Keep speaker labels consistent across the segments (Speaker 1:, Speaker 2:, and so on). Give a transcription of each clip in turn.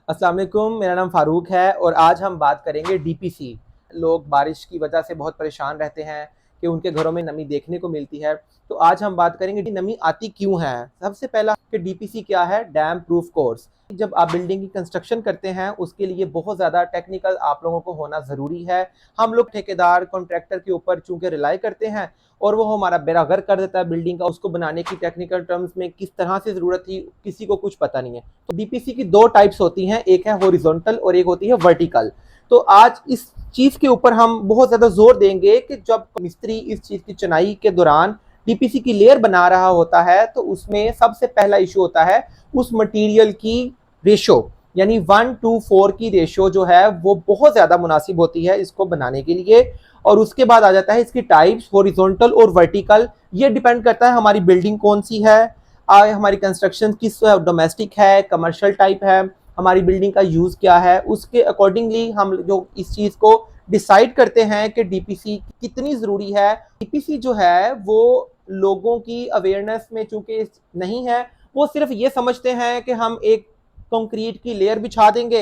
Speaker 1: अस्सलाम वालेकुम, मेरा नाम फ़ारूक है और आज हम बात करेंगे डीपीसी। लोग बारिश की वजह से बहुत परेशान रहते हैं कि उनके घरों में नमी देखने को मिलती है। तो आज हम बात करेंगे कि नमी आती क्यों है। सबसे पहला कि डीपीसी क्या है, डैम प्रूफ कोर्स। जब आप बिल्डिंग की कंस्ट्रक्शन करते हैं उसके लिए बहुत ज़्यादा टेक्निकल आप लोगों को होना ज़रूरी है। हम लोग ठेकेदार कॉन्ट्रैक्टर के ऊपर चूँकि रिलाई करते हैं और वो हमारा बेड़ा गर्क कर देता है बिल्डिंग का। उसको बनाने की टेक्निकल टर्म्स में किस तरह से ज़रूरत थी किसी को कुछ पता नहीं है। तो डीपीसी की दो टाइप्स होती हैं, एक है हॉरिजॉन्टल और एक होती है वर्टिकल। तो आज इस चीज़ के ऊपर हम बहुत ज़्यादा जोर देंगे कि जब मिस्त्री इस चीज़ की चुनाई के दौरान डीपीसी की लेयर बना रहा होता है तो उसमें सबसे पहला इशू होता है उस मटेरियल की रेशो, यानी 1:4 की रेशो जो है वो बहुत ज़्यादा मुनासिब होती है इसको बनाने के लिए। और उसके बाद आ जाता है इसकी टाइप्स, हॉरिजॉन्टल और वर्टिकल। ये डिपेंड करता है हमारी बिल्डिंग कौन सी है, हमारी कंस्ट्रक्शन किस डोमेस्टिक है, कमर्शियल टाइप है, हमारी बिल्डिंग का यूज़ क्या है, उसके अकॉर्डिंगली हम जो इस चीज़ को डिसाइड करते हैं कि डीपीसी कितनी ज़रूरी है। डीपीसी जो है वो लोगों की अवेयरनेस में चूंकि नहीं है, वो सिर्फ ये समझते हैं कि हम एक कंक्रीट की लेयर बिछा देंगे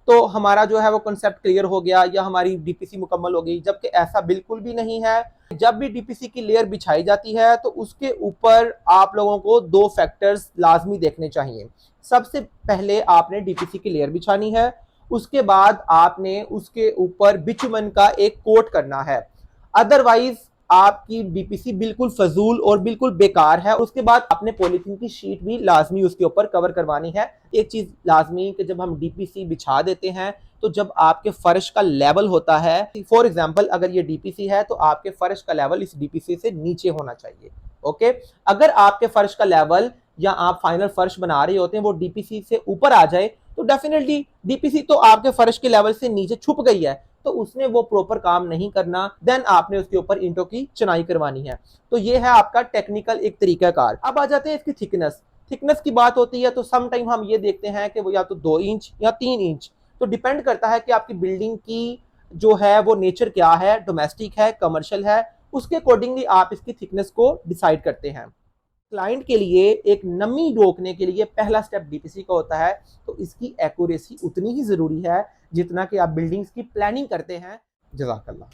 Speaker 1: तो हमारा जो है वो कंसेप्ट क्लियर हो गया या हमारी डीपीसी मुकम्मल हो गई, जबकि ऐसा बिल्कुल भी नहीं है। जब भी डीपीसी की लेयर बिछाई जाती है तो उसके ऊपर आप लोगों को दो फैक्टर्स लाजमी देखने चाहिए। सबसे पहले आपने डीपीसी की लेयर बिछानी है, उसके बाद आपने उसके ऊपर बिचुमन का एक कोट करना है। अदरवाइज आपकी डीपीसी बिल्कुल फजूल और बिल्कुल बेकार है। उसके बाद आपने पॉलीथीन की शीट भी लाजमी उसके ऊपर कवर करवानी है। एक चीज लाजमी कि जब हम डीपीसी बिछा देते हैं तो जब आपके फर्श का लेवल होता है, फॉर एग्जांपल अगर ये डीपीसी है तो आपके फर्श का लेवल इस डीपीसी से नीचे होना चाहिए। ओके, अगर आपके फर्श का लेवल या आप फाइनल फर्श बना रहे होते हैं वो डीपीसी से ऊपर आ जाए तो डेफिनेटली डीपीसी तो आपके फर्श के लेवल से नीचे छुप गई है, तो उसने वो प्रॉपर काम नहीं करना। देन आपने उसके ऊपर ईंटों की चुनाई करवानी है। तो ये है आपका टेक्निकल एक तरीकाकार। अब आ जाते हैं इसकी थिकनेस। थिकनेस की बात होती है तो सम टाइम हम ये देखते हैं कि वो या तो 2 इंच या 3 इंच, तो डिपेंड करता है कि आपकी बिल्डिंग की जो है वो नेचर क्या है, डोमेस्टिक है, कमर्शियल है, उसके अकॉर्डिंगली आप इसकी थिकनेस को डिसाइड करते हैं। क्लाइंट के लिए एक नमी रोकने के लिए पहला स्टेप डीपीसी का होता है, तो इसकी एक्यूरेसी उतनी ही जरूरी है जितना कि आप बिल्डिंग्स की प्लानिंग करते हैं। जज़ाकल्लाह।